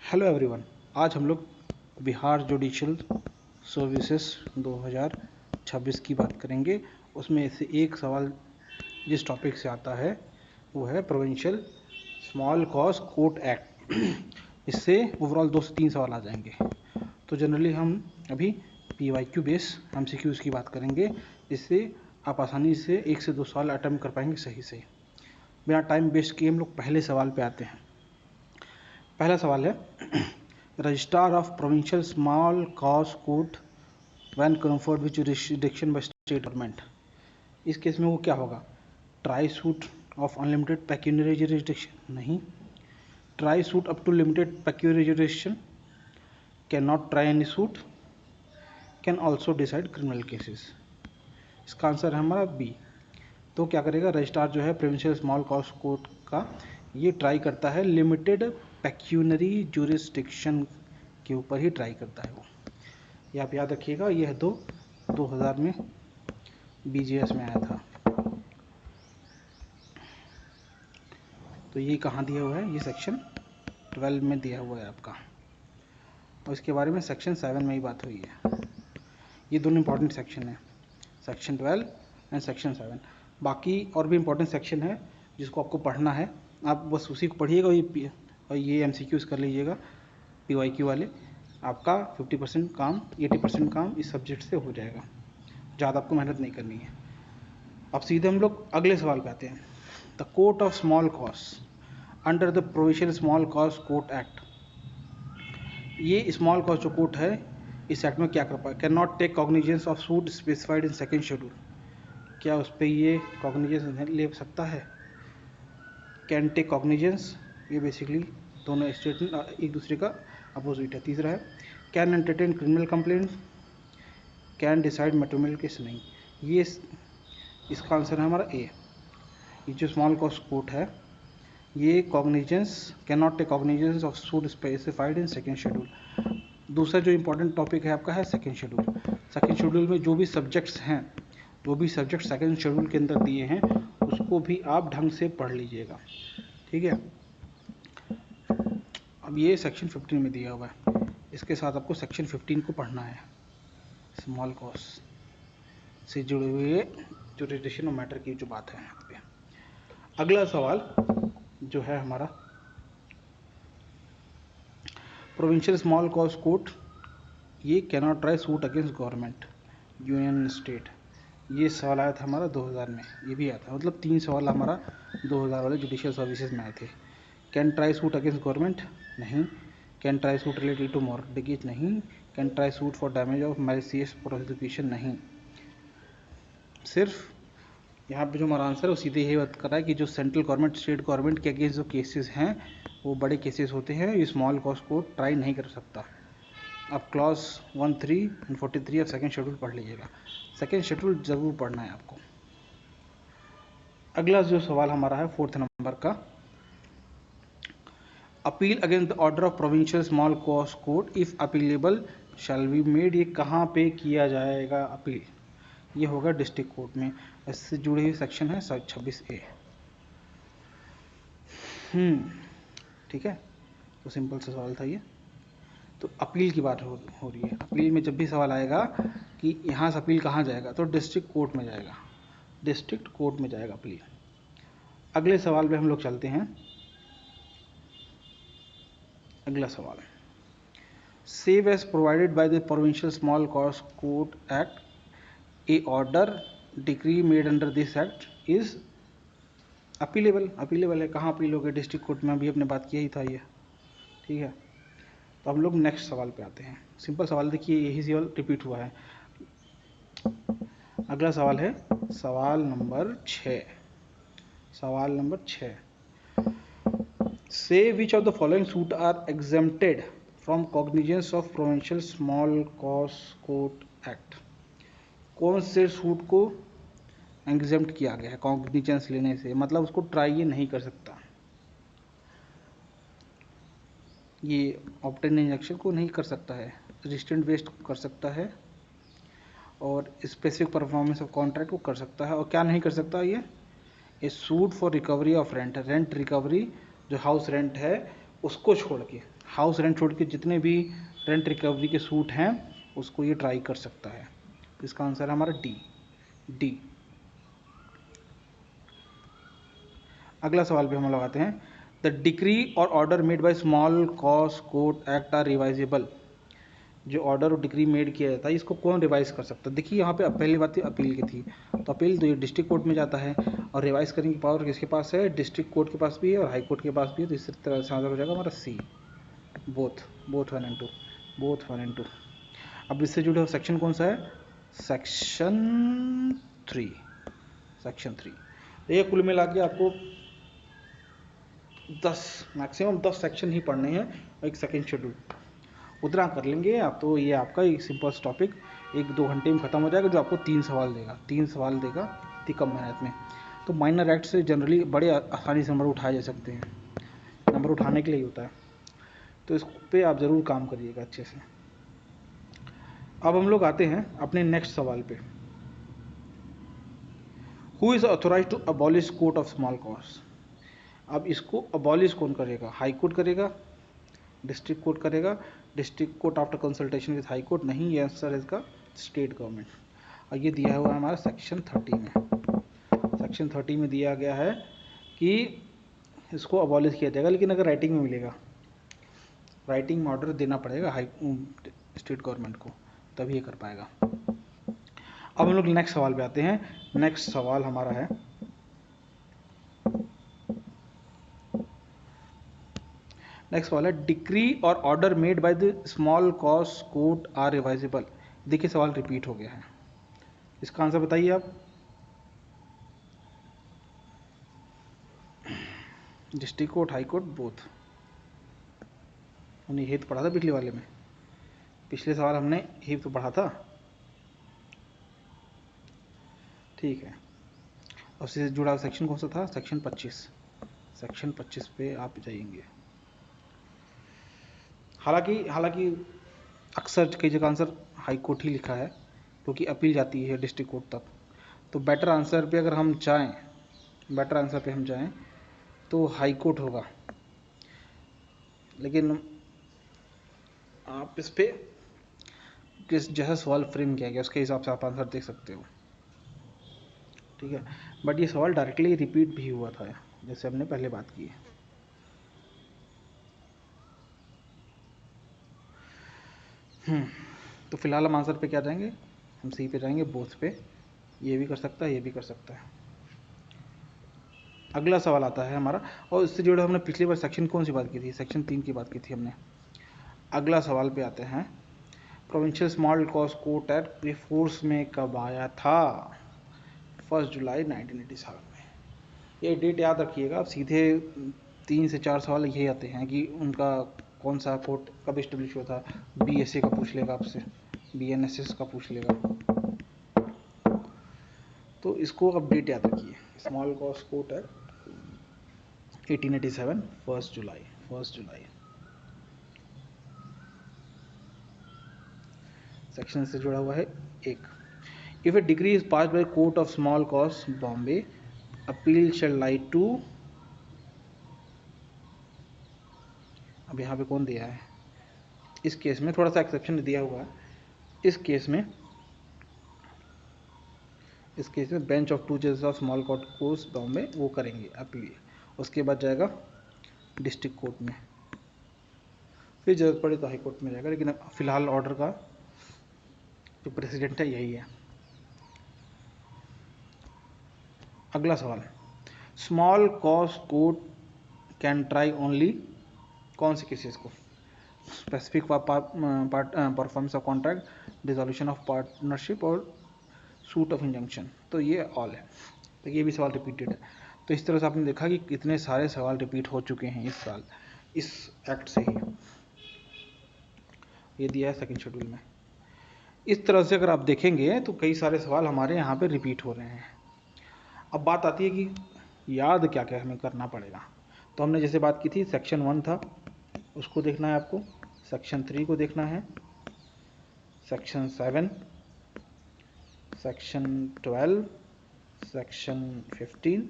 Hello everyone. आज हम लोग बिहार जुडिशल सर्विसेज 2026 की बात करेंगे। उसमें से एक सवाल जिस टॉपिक से आता है वो है provincial small cause court act. इससे ओवरऑल 2 से 3 सवाल आ जाएंगे। तो जनरली हम अभी PYQ बेस MCQs की बात करेंगे, जिससे आप आसानी से 1 से 2 सवाल अटेम्प्ट कर पाएंगे सही से। बिना टाइम वेस्ट किए हम लोग पहले सवाल पे आते हैं। पहला सवाल है, registrar of provincial small cause court when conferred with jurisdiction by state government. इस केस में वो क्या होगा? Try suit of unlimited pecuniary jurisdiction? नहीं। Try suit up to limited pecuniary jurisdiction? Can not try any suit? Can also decide criminal cases? इसका answer है हमारा B. तो क्या करेगा रजिस्ट्रार जो है प्रोविंशियल स्मॉल कॉज कोर्ट का, ये ट्राई करता है लिमिटेड पेक्यूनरी जुरिसडिक्शन के ऊपर ही ट्राई करता है वो। ये आप याद रखिएगा, ये है 2000 में BGS में आया था। तो ये कहाँ दिया हुआ है? ये सेक्शन 12 में दिया हुआ है आपका, और इसके बारे में सेक्शन 7 में ही बात हुई है। ये दोनों इंपॉर्टेंट सेक्शन है, सेक्शन 12 एंड सेक्शन 7। बाकी और भी इंपॉर्टेंट सेक्शन है जिसको आपको पढ़ना है, आप बस उसी को पढ़िएगा और ये MCQs कर लीजिएगा PYQ वाले। आपका 50% काम 80% काम इस सब्जेक्ट से हो जाएगा, ज़्यादा आपको मेहनत नहीं करनी है। अब सीधे हम लोग अगले सवाल पे आते हैं। The court of small cause under the provincial small cause court act. ये स्मॉल कॉज जो कोर्ट है इस एक्ट में क्या कर पाए? Can not take cognizance of suit specified in second schedule. क्या उस पर ये कॉग्निजेंस ले सकता है? कैन टेक कॉग्निजेंस, ये बेसिकली दोनों स्टेटमेंट एक दूसरे का अपोजिट है। तीसरा है can entertain criminal complaint, can decide matrimonial case? नहीं। ये इसका आंसर है हमारा ए। ये जो स्मॉल कॉज कोर्ट है ये cognizance can not take cognizance of suit specified in second schedule. दूसरा जो इंपॉर्टेंट टॉपिक है आपका है सेकेंड शेड्यूल। सेकेंड शेड्यूल में जो भी सब्जेक्ट्स हैं, जो भी सब्जेक्ट सेकेंड शेड्यूल के अंदर दिए हैं उसको भी आप ढंग से पढ़ लीजिएगा, ठीक है। अब ये सेक्शन 15 में दिया हुआ है, इसके साथ आपको सेक्शन 15 को पढ़ना है। स्मॉल कॉज से जुड़े हुए जुरिसडिक्शन और मैटर की जो बात है यहाँ पे। अगला सवाल जो है हमारा, प्रोविंशियल स्मॉल कॉज कोर्ट ये can not try suit against government union state. ये सवाल आया था हमारा 2000 में, ये भी आया था। मतलब 3 सवाल हमारा 2000 वाले जुडिशियल सर्विसेज में आए थे। Can try suit against government? नहीं। Can try suit related to mortgage? नहीं। Can try suit for damage of malicious prosecution? नहीं। सिर्फ यहाँ पे जो हमारा आंसर है वो सीधे यही बात कर रहा है कि जो सेंट्रल गवर्नमेंट स्टेट गवर्नमेंट के अगेंस्ट जो केसेस हैं वो बड़े केसेस होते हैं, ये स्मॉल कॉज को ट्राई नहीं कर सकता। आप clause 13 and 43 of second schedule पढ़ लीजिएगा, सेकेंड शेड्यूल जरूर पढ़ना है आपको। अगला जो सवाल हमारा है 4th नंबर का, appeal against the order of provincial small cause court if appealable shall be made. ये कहाँ पे किया जाएगा अपील? ये होगा डिस्ट्रिक्ट कोर्ट में। इससे जुड़ी हुई सेक्शन है 26A। ठीक है, तो सिंपल सा सवाल था ये। तो अपील की बात हो रही है। अपील में जब भी सवाल आएगा कि यहाँ से अपील कहाँ जाएगा, तो डिस्ट्रिक्ट कोर्ट में जाएगा, डिस्ट्रिक्ट कोर्ट में जाएगा अपील। अगले सवाल पे हम लोग चलते हैं। अगला सवाल, save as provided by the provincial small cause court act a order decree made under this act is appealable. Appealable है, कहाँ अपील होगी? डिस्ट्रिक्ट कोर्ट में। अभी अपने बात किया ही था ये, ठीक है। तो हम लोग नेक्स्ट सवाल पे आते हैं। सिंपल सवाल देखिए, यही सवाल रिपीट हुआ है। अगला सवाल है सवाल नंबर 6। सवाल नंबर 6, से which of the following suit are exempted from cognizance of provincial small cause court act. कौन से सूट को एग्जेम्प्ट किया गया है कॉग्निजेंस लेने से? मतलब उसको ट्राई ये नहीं कर सकता, ये ऑब्टेन इंजंक्शन को नहीं कर सकता है, रेजिस्टेंट वेस्ट कर सकता है, और स्पेसिफिक परफॉर्मेंस ऑफ कॉन्ट्रैक्ट को कर सकता है। और क्या नहीं कर सकता? ये suit for recovery of rent, rent recovery जो हाउस रेंट है उसको छोड़ के, हाउस रेंट छोड़ के जितने भी रेंट रिकवरी के सूट हैं उसको ये ट्राई कर सकता है। इसका आंसर है हमारा डी। अगला सवाल पे हम लगाते हैं, द डिक्री और order made by small cause court act are revisable. जो ऑर्डर और डिक्री मेड किया जाता है इसको कौन रिवाइज कर सकता है? देखिए यहाँ पे पहली बात अपील की थी, तो अपील तो ये डिस्ट्रिक्ट कोर्ट में जाता है, और रिवाइज करने की पावर किसके पास है? डिस्ट्रिक्ट कोर्ट के पास भी है और हाई कोर्ट के पास भी है। तो इस तरह से आंसर हो जाएगा हमारा सी, बोथ 1 and 2। अब इससे जुड़े हुए सेक्शन कौन सा है? सेक्शन 3। तो ये कुल मिला के आपको 10 मैक्सिमम 10 सेक्शन ही पढ़ने हैं एक सेकेंड शेड्यूल, उतना कर लेंगे आप तो ये आपका एक सिंपल टॉपिक 1-2 घंटे में ख़त्म हो जाएगा, जो आपको 3 सवाल देगा इतनी कम मेहनत में। तो माइनर एक्ट से जनरली बड़े आसानी से नंबर उठाए जा सकते हैं, नंबर उठाने के लिए ही होता है, तो इस पे आप ज़रूर काम करिएगा अच्छे से। अब हम लोग आते हैं अपने नेक्स्ट सवाल पे, who is authorise to abolish court of small cause. अब इसको अबॉलिश कौन करेगा? हाई कोर्ट करेगा, डिस्ट्रिक्ट कोर्ट करेगा? District court after consultation with high court? नहीं, ये आंसर है इसका स्टेट गवर्नमेंट। और ये दिया हुआ है हमारा सेक्शन 30 में। सेक्शन 30 में दिया गया है कि इसको अबॉलिश किया जाएगा, लेकिन अगर राइटिंग में मिलेगा, राइटिंग में ऑर्डर देना पड़ेगा हाई स्टेट गवर्नमेंट को, तभी ये कर पाएगा। अब हम लोग नेक्स्ट सवाल पे आते हैं। नेक्स्ट सवाल हमारा है, नेक्स्ट सवाल है, डिक्री और order made by the small cause court are revisable. देखिए सवाल रिपीट हो गया है, इसका आंसर बताइए आप। District court, high court, both. हमने यही तो पढ़ा था पिछले वाले में, पिछले सवाल हमने यही तो पढ़ा था। ठीक है, उससे जुड़ा सेक्शन कौन सा था? सेक्शन 25। सेक्शन 25 पे आप जाएंगे। हालांकि अक्सर कई जगह आंसर हाई कोर्ट ही लिखा है, क्योंकि अपील जाती है डिस्ट्रिक्ट कोर्ट तक। तो बेटर आंसर पे अगर हम जाएं तो हाई कोर्ट होगा, लेकिन आप इस पे किस जैसा सवाल फ्रेम किया गया उसके हिसाब से आप आंसर देख सकते हो। ठीक है, बट ये सवाल डायरेक्टली रिपीट भी हुआ था, जैसे हमने पहले बात की है। तो फिलहाल हम आंसर पे क्या जाएंगे? हम सी पे जाएंगे, बोथ पे। ये भी कर सकता है, ये भी कर सकता है। अगला सवाल आता है हमारा, और इससे जुड़े हमने पिछली बार सेक्शन कौन सी बात की थी? सेक्शन 3 की बात की थी हमने। अगला सवाल पे आते हैं, provincial small cause court act ये फोर्स में कब आया था? 1 जुलाई 1987 में। ये डेट याद रखिएगा, आप सीधे 3 से 4 सवाल यही आते हैं कि उनका कौन सा कोर्ट कब इस्टेब्लिश हुआ था। BSA का पूछ लेगा आपसे, BNSS का पूछ लेगा, तो इसको अब डेट याद रखिए। स्मॉल कॉज कोर्ट एक्ट 1887, 1 जुलाई। सेक्शन से जुड़ा हुआ है एक, if a degree is pass by court of small cause Bombay, appeal shall lie to. अब यहाँ पे कौन दिया है? इस केस में थोड़ा सा एक्सेप्शन दिया हुआ है। इस केस में बेंच ऑफ 2 जजेस of small court course Bombay वो करेंगे अपील, उसके बाद जाएगा डिस्ट्रिक्ट कोर्ट में, फिर जरूरत पड़े तो हाई कोर्ट में जाएगा, लेकिन फिलहाल ऑर्डर का जो प्रेसिडेंट है यही है। अगला सवाल, small cause court can try only कौन से केसेस को? Specific performance of contract, dissolution of partnership और सूट ऑफ इंजंक्शन। तो ये ऑल है, तो ये भी सवाल रिपीटेड है। तो इस तरह से आपने देखा कि कितने सारे सवाल रिपीट हो चुके हैं इस साल इस एक्ट से ही। ये दिया है सेकंड शेड्यूल में। इस तरह से अगर आप देखेंगे तो कई सारे सवाल हमारे यहाँ पे रिपीट हो रहे हैं। अब बात आती है कि याद क्या क्या हमें करना पड़ेगा। तो हमने जैसे बात की थी, सेक्शन 1 था, उसको देखना है आपको, सेक्शन 3 को देखना है, section 7, section 12, section 15,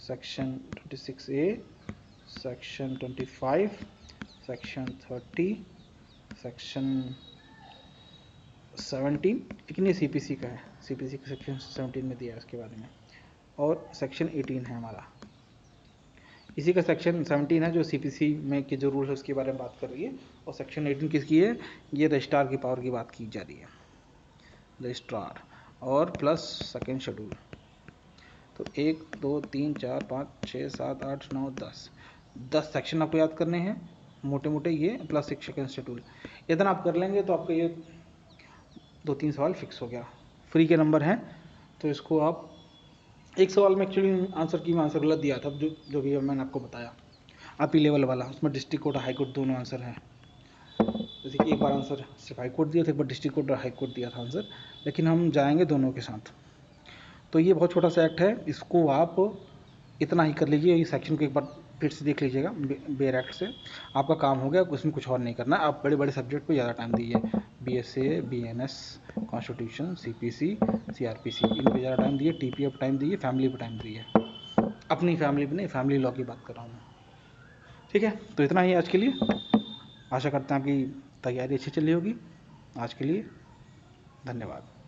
section 26A, section 25, section 30, section 17, लेकिन ये सीपीसी का है, सीपीसी का सेक्शन 17 में दिया है उसके बारे में, और सेक्शन 18 है हमारा, इसी का सेक्शन 17 है जो सीपीसी में के जो रूल है उसके बारे में बात कर रही है, और सेक्शन 18 किसकी है, ये रजिस्ट्रार की पावर की बात की जा रही है, रजिस्ट्रार और प्लस सेकेंड शेड्यूल। तो 1 2 3 4 5 6 7 8 9 10 सेक्शन आपको याद करने हैं मोटे मोटे, ये प्लस एक सेकेंड शेड्यूल, इतना आप कर लेंगे तो आपका ये 2-3 सवाल फिक्स हो गया। फ्री के नंबर हैं तो इसको आप, एक सवाल में एक्चुअली आंसर गलत दिया था, जो भी मैंने आपको बताया, आप ही लेवल वाला, उसमें डिस्ट्रिक्ट कोर्ट हाई कोर्ट दोनों आंसर हैं। जैसे कि एक बार आंसर सिर्फ हाई कोर्ट दिया था, एक बार डिस्ट्रिक्ट कोर्ट और हाई कोर्ट दिया था आंसर, लेकिन हम जाएंगे दोनों के साथ। तो ये बहुत छोटा सा एक्ट है, इसको आप इतना ही कर लीजिए, ये सेक्शन को एक बार फिर से देख लीजिएगा, बेयर एक्ट से आपका काम हो गया, उसमें कुछ और नहीं करना। आप बड़े बड़े सब्जेक्ट को ज़्यादा टाइम दीजिए, BSA, BNS, constitution, CPC, CRPC, इन पर ज़्यादा टाइम दिए, TPA पर टाइम दिए, फैमिली पर टाइम दिए, अपनी फैमिली पर नहीं, फैमिली लॉ की बात कर रहा हूँ मैं। ठीक है, तो इतना ही आज के लिए, आशा करते हैं आपकी तैयारी अच्छी चली होगी। आज के लिए धन्यवाद।